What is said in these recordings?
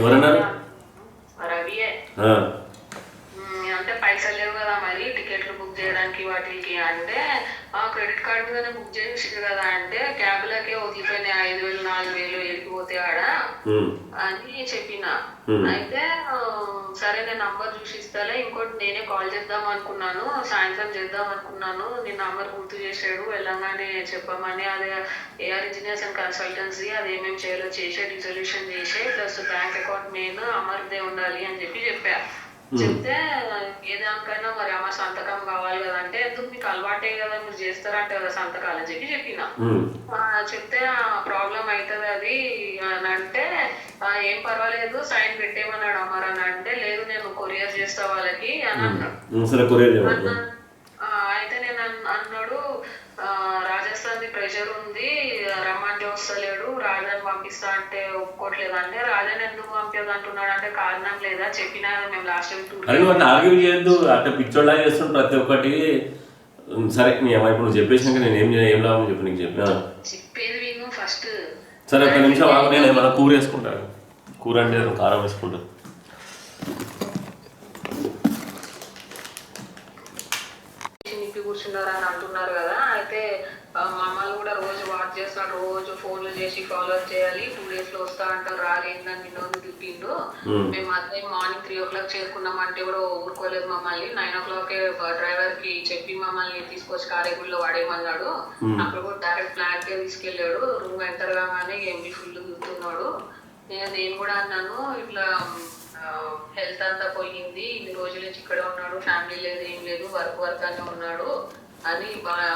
ఎవరన్నారు? రవియే. అంటే పైసలు లేవు కదా మరి టికెట్లు బుక్ చేయడానికి వాటికి అంటే క్రెడిట్ కార్డు మీదనే బుక్ చేసి కదా అంటే క్యాబ్లకే వదిలిపోయినాయి 5,000 4,000 వెళ్ళిపోతే ఆడ అని చెప్పిన. అయితే సరే నేను నంబర్ చూసి ఇస్తాలే, ఇంకోటి నేనే కాల్ చేద్దాం అనుకున్నాను, సాయంత్రం చేద్దాం అనుకున్నాను, నీ నంబర్ గుర్తు చేసాడు వెళ్ళంగానే చెప్పమని. అదే ఏఆర్ ఇంజనీర్స్ అండ్ కన్సల్టెన్సీ అది ఏమేమి చేయాలో చేసే రిజల్యూషన్ చేసే ప్లస్ బ్యాంక్ అకౌంట్ మెయిన్ అమర్దే ఉండాలి అని చెప్పా. చెప్తే ఏదానికైనా మరి అమ్మ సంతకం కావాలి కదా అంటే ఎందుకు మీకు అలవాటే కదా మీరు చేస్తారంటే కదా సంతకాలు అని చెప్పిన. చెప్తే ప్రాబ్లం అవుతుంది అది అని అంటే ఏం పర్వాలేదు సైన్ పెట్టేమన్నాడు అమర్ అని అంటే లేదు నేను కొరియర్ చేస్తా వాళ్ళకి అని అన్నాడు. అయితే నేను అన్నాడు రాజస్థాన్ ప్రెషర్ ఉంది రమ్మంటే వస్తలేడు, రాజాని పంపిస్తా అంటే ఒప్పుకోవట్లేదు అంటే రాజాని ఎందుకు పంపేది అంటున్నాడు అంటే కారణం లేదా చెప్పినా మేము లాస్ట్ టైం ఆర్గ్యూ చేయొద్దు అంటే పిచ్చోళ్ళ చేస్తుంటే ప్రతి ఒక్కటి. సరే నీ ఇప్పుడు నువ్వు చెప్పేసినాక నేను ఏం లాభం చెప్పి నీకు చెప్పినా చెప్పేది విను ఫస్ట్. సరే ఒక్క నిమిషం ఆగు, నేను ఏమైనా కూర వేసుకుంటాను. కూర అంటే కారం వేసుకుంటాను. కూర్చున్నారు అని అంటున్నారు కదా. అయితే మమ్మల్ని కూడా రోజు వాచ్ చేస్తున్నాడు, రోజు ఫోన్లు చేసి ఫాలో చేయాలి, 2 days లో వస్తా అంటారు రాలేదని వినోద్ తిప్పిండు. మేము అదే మార్నింగ్ 3 o'clock చేరుకున్నామంటే కూడా ఊరుకోలేదు మమ్మల్ని. 9 o'clock డ్రైవర్ కి చెప్పి మమ్మల్ని తీసుకొచ్చి కారేగుడిలో వాడేమన్నాడు. అక్కడ కూడా డైరెక్ట్ ఫ్లాట్ కే తీసుకెళ్ళాడు. రూమ్ ఎంటర్ కాగానే ఎంబీ ఫుల్ తిరుగుతున్నాడు. నేను కూడా అన్నాను ఇట్లా హెల్త్ అంతా పోయింది, ఇన్ని రోజుల నుంచి ఇక్కడే ఉన్నాడు, ఫ్యామిలీ లేదు ఏం లేదు, వర్క్ అనే ఉన్నాడు అని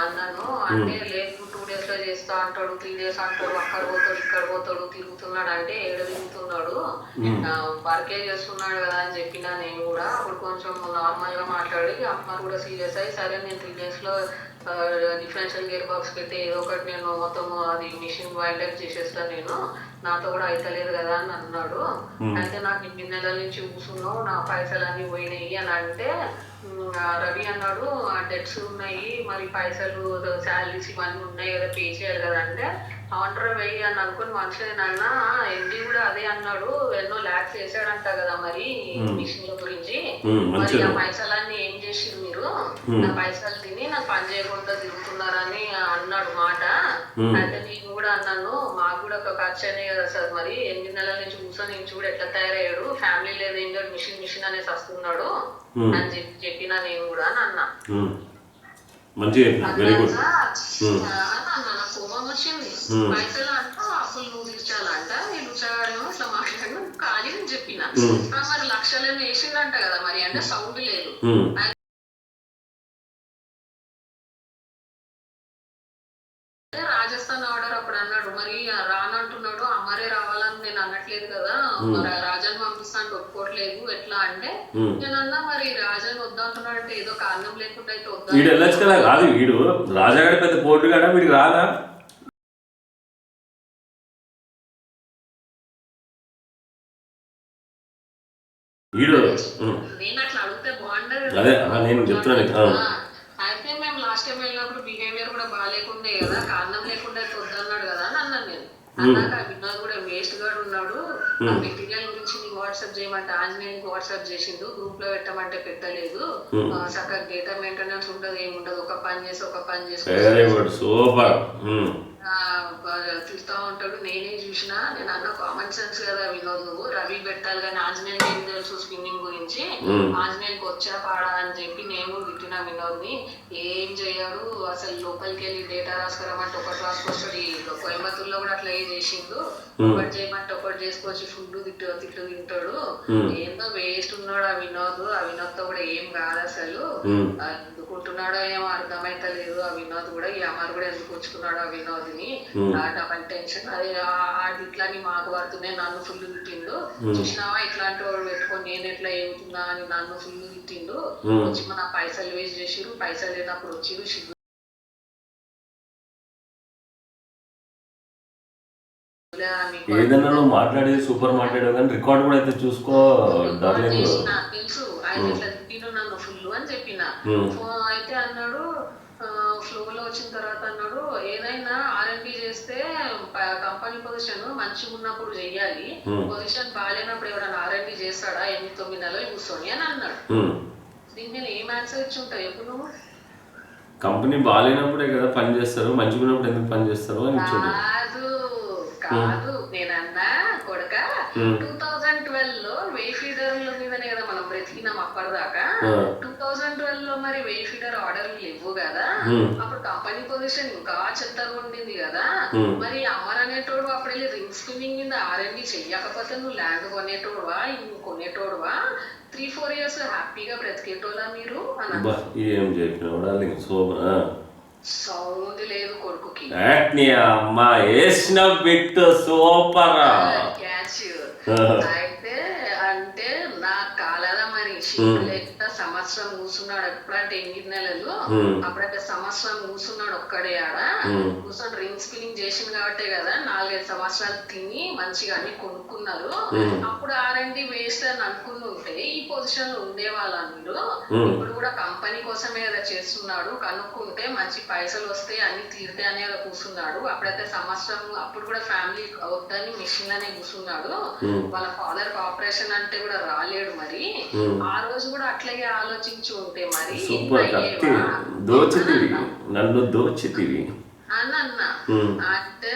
అన్నాను. అంటే లేదు 2 days లో చేస్తా అంటాడు, 3 days అంటాడు, అక్కడ పోతాడు ఇక్కడ పోతాడు తిరుగుతున్నాడు అంటే ఏడ తిరుగుతున్నాడు వర్కే చేస్తున్నాడు కదా అని చెప్పినా నేను కూడా. అప్పుడు కొంచెం నార్మల్ గా మాట్లాడి అమ్మ కూడా సీరియస్ అయ్యి సరే నేను 3 days లో డిఫరెన్షియల్ గేర్ బాక్స్ పెట్టి ఏదో ఒకటి నేను మొత్తం అది మిషన్ వైండ్ అప్ చేసేస్తాను, నేను నాతో కూడా అయితలేదు కదా అని అన్నాడు. అయితే నాకు 2 నెలల నుంచి కూర్చున్నావు నా పైసలు అన్ని పోయినాయి అని అంటే రవి అన్నాడు డెట్స్ ఉన్నాయి మరి పైసలు శాలరీస్ ఇవన్నీ ఉన్నాయి కదా పే చేయాలి కదా అంటే ఆర్డర్ వెయ్యి అని అనుకుని మనుషులు నాన్న ఎండి కూడా అదే అన్నాడు, ఎన్నో ల్యాక్స్ వేసాడంట కదా మరి మిషన్ల గురించి, మరి ఆ పైసలన్నీ ఏం చేసిరు మీరు, నా పైసలు తిని నాకు పని చేయకుండా తిరుగుతున్నారని అన్నాడు మాట. అయితే నేను కూడా అన్నాను మాకు కూడా ఒక ఖర్చు అనే కదా సార్, మరి 8 నెలల నుంచి కూర్చొని నేను చూడు ఎట్లా తయారయ్యాడు, ఫ్యామిలీ లేదు ఏం లేదు మిషన్ అనేసి వస్తున్నాడు అని చెప్పినా నేను కూడా అని అన్నా. కోపం వచ్చింది. పైసలు అంటూ అప్పులు నువ్వు తీర్చాలంట, నేను ఉచ్చాడేమో ఇట్లా మాట్లాడు ఖాళీ అని చెప్పిన. మరి లక్షలేమో వేసిందంట కదా మరి అంటే సౌండ్ లేదు. రాజస్థాన్ ఆర్డర్ అప్పుడు అన్నాడు మరి రానంటున్నాడు, అమ్మరే రావాలని నేను అనట్లేదు కదా, రాజాని పంపిస్తా అంటే ఒప్పుకోవట్లేదు ఎట్లా అంటే నేను అన్నా మరి రాజాని వద్దంటున్నాడు అంటే ఏదో కారణం లేకుండా అయితే వద్దా కాదు. వీడు రాజాగాడి పెద్ద పోటీ కదా వీడికి రాదా వీడు నేను అట్లా అడిగితే బాగుండదు. అదే నేను చెప్తున్నాను. అయితే మేము లాస్ట్ టైం వెళ్ళినప్పుడు బిహేవియర్ కూడా బాగాలేకుండే కదా, కారణం లేకుండా వద్దన్నాడు కదా అని అన్నాను నేను. అన్నాక వినోద్ కూడా వేస్ట్ గా ఉన్నాడు, మెటీరియల్ గురించి నీకు వాట్సాప్ చేయమంటే ఆంజనేయునికి వాట్సాప్ చేసిండు, గ్రూప్ లో పెట్టమంటే పెట్టలేదు, చక్కగా డేటా మెయింటెనెన్స్ ఉండదు ఏముండదు, ఒక పని చేసుకో తిరుగుతా ఉంటాడు. నేనే చూసినా నేను అన్న కామన్ సెన్స్ కదా వినోద్, నువ్వు రవి పెట్టాలి కానీ ఆంజనేయులు ఏం తెలుసు స్పిన్నింగ్ గురించి, ఆంజనేయులకు వచ్చా పాడా అని చెప్పి నేను తిట్టినా వినోద్ ని. ఏం చేయడు అసలు, లోపలికి వెళ్ళి డేటా రాసుకురమ్మంటే ఒకటి రాసుకొస్తాడు, కోయంబత్తూరులో కూడా అట్లా చేసిండు, ఒకటి చేయమంటే ఒకటి చేసుకొచ్చి ఫుడ్ తిట్లు తింటాడు, ఏందో వేస్ట్ ఉన్నాడు ఆ వినోద్ తో కూడా ఏం కాదు అసలు, ఎందుకుంటున్నాడో ఏమో అర్థమైతలేదు ఆ వినోద్ కూడా, ఈ అమర్ కూడా ఎందుకు వచ్చుకున్నాడు ఆ వినోద్ ని, డబల్ టెన్షన్ అదే ఇట్లాని మాకు పడుతున్నాయి, నన్ను ఫుల్ తిట్టిండు, చూసినావా ఇట్లాంటి వాడు పెట్టుకొని నేను ఎట్లా ఏముతున్నా అని నన్ను ఫుల్ తిట్టిండు, వచ్చి మన పైసలు వేస్ట్ చేసిరు, పైసలు లేనప్పుడు వచ్చిరు ఏదైనా నువ్వు మాట్లాడేది సూపర్ మాట్లాడావు కానీ రికార్డ్ కూడా అయితే చూసుకో తెలుసు. ఆయన ఇట్లా తిట్టిండు నన్ను ఫుల్ అని చెప్పిన. అయితే అన్నాడు ఫ్లో లో వచ్చిన తర్వాత అన్నాడు ఏదైనా R&D చేస్తే కంపెనీ పొజిషన్ మంచిగా ఉన్నప్పుడు చెయ్యాలి, పొజిషన్ బాగాలేనప్పుడు ఎవరైనా R&D చేస్తాడా 8-9 నెలలు కూర్చొని అని అన్నాడు. దీని మీద ఏం ఆన్సర్ ఇచ్చి ఉంటావు ఎప్పుడు నువ్వు? కంపెనీ బాగాలేనప్పుడే కదా పని చేస్తారు, మంచిగా ఉన్నప్పుడు ఎందుకు పని చేస్తారు అని ఇచ్చాడు. కాదు నేనన్నా కొడక 2012 లో వేఫీడర్ల మీదనే కదా మనం బ్రతికినాం అప్పటిదాకా. 2012 లో మరి వేఫీడర్ ఆర్డర్లు లేవు కదా, అప్పుడు కంపెనీ పొజిషన్ ఇంకా చెత్తగా ఉండింది కదా. మరి అమర్ అనేటోడు అప్పుడు వెళ్ళి రింగ్ స్పిన్నింగ్ మీద R&D చెయ్యకపోతే నువ్వు ల్యాండ్ కొనేటోడువా, ఇన్ని కొనేటోడువా? 3-4 years హ్యాపీగా బ్రతికేటోళ్ళా మీరు అన్న. ఏం చెప్పిన సౌండ్ లేదు కొడుకుకి. అమ్మా వేసిన బిట్ సూపర్. అయితే అంటే నాకు కాలేదా మరి సంవత్సరం కూర్చున్నాడు. ఎప్పుడంటే 8 నెలలు, అప్పుడైతే సంవత్సరం కూర్చున్నాడు ఒక్కడే ఆడ కూర్చొని రింగ్ స్పిన్నింగ్ చేసింది కాబట్టే కదా 4-5 సంవత్సరాలు తిని మంచిగా అన్ని కొనుక్కున్నారు. అప్పుడు R&D వేస్ట్ అని అనుకుంటుంటే ఈ పొజిషన్ లో ఉండేవాళ్ళ మీరు. ఇప్పుడు కూడా కంపెనీ కోసమే కదా చేస్తున్నాడు, కనుక్కుంటే మంచి పైసలు వస్తాయి అన్ని తీరితే అనే కదా కూర్చున్నాడు. అప్పుడైతే సంవత్సరం అప్పుడు కూడా ఫ్యామిలీ వద్దని మిషన్ అనే కూర్చున్నాడు. వాళ్ళ ఫాదర్ ఆపరేషన్ అంటే కూడా రాలేడు. మరి ఆ రోజు కూడా అట్లాగే ఆలోచించి ఉంటే మరి నన్ను దోచితివి అన్న అంటే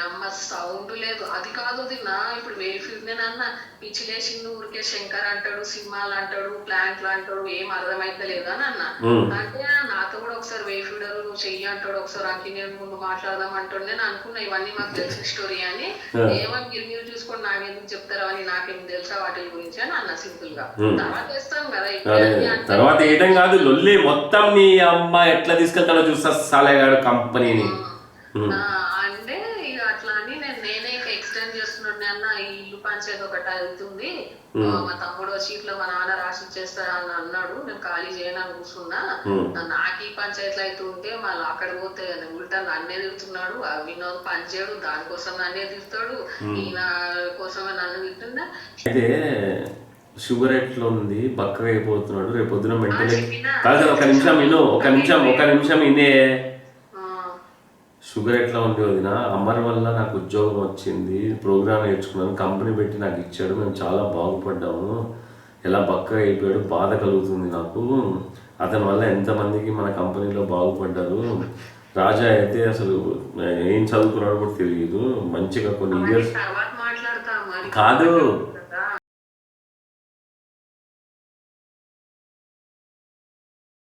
అమ్మ సౌండ్ లేదు. అది కాదు నా ఇప్పుడు వేఫీల్డ్ నేనన్నా పిచ్చిలేసి ఊరికే శంకర్ అంటాడు, సినిమాలు అంటాడు, ప్లాంట్లు అంటాడు, ఏం అర్థమైతే లేదు అని అన్న. అంటే నాతో కూడా ఒకసారి వేఫీడర్ నువ్వు చెయ్యి అంటాడు, ఒకసారి అంకి నేను ముందు మాట్లాడదాం అంటాడు. నేను అనుకున్నా ఇవన్నీ మాకు తెలిసిన స్టోరీ అని. ఏమో మీరు చూసుకోండి నాకెందుకు చెప్తారా అని, నాకేం తెలుసా వాటి గురించి అని అన్న సింపుల్ గా. తర్వాత వేస్తాం కదా తర్వాత ఏయటం కాదు లొల్లి మొత్తం. నీ అమ్మ ఎట్లా తీసుకెళ్తాడో చూస్తా సాలేగాడు కంపెనీని అంటే ఇక అట్లా అని నేనే ఇక ఎక్స్టెండ్ చేస్తున్నాడు అన్న. ఈ ఇల్లు పంచాయతీ ఒకటి అవుతుంది, మా తమ్ముడు వచ్చి ఇట్లా మా నాన్న రాసి ఇచ్చేస్తారా అని అన్నాడు. నేను ఖాళీ చేయనని కూర్చున్నా. నాకు ఈ పంచాయతీలు అవుతుంటే మళ్ళీ అక్కడ పోతే ఉల్టా నన్నే తిడుతున్నాడు. వినోద్ పని చేయడు, దానికోసం నన్నే తిడతాడు, ఈయన కోసమే నన్ను తింటుందా. అయితే షుగర్ ఎట్లా ఉంది, బక్కగా అయిపోతున్నాడు, రేపు పొద్దున మెంటల్ కాదు. ఒక నిమిషం ఇన్నే. షుగర్ ఎట్లా ఉంది వదిన, అమర్ వల్ల నాకు ఉద్యోగం వచ్చింది, ప్రోగ్రామ్ నేర్చుకున్నాను, కంపెనీ పెట్టి నాకు ఇచ్చాడు, మేము చాలా బాగుపడ్డాము. ఎలా బక్కగా అయిపోయాడు, బాధ కలుగుతుంది నాకు. అతని వల్ల ఎంతమందికి మన కంపెనీలో బాగుపడ్డారు. రాజా అయితే అసలు ఏం చదువుకున్నాడో కూడా తెలియదు. మంచిగా కొన్ని ఇయర్స్ కాదు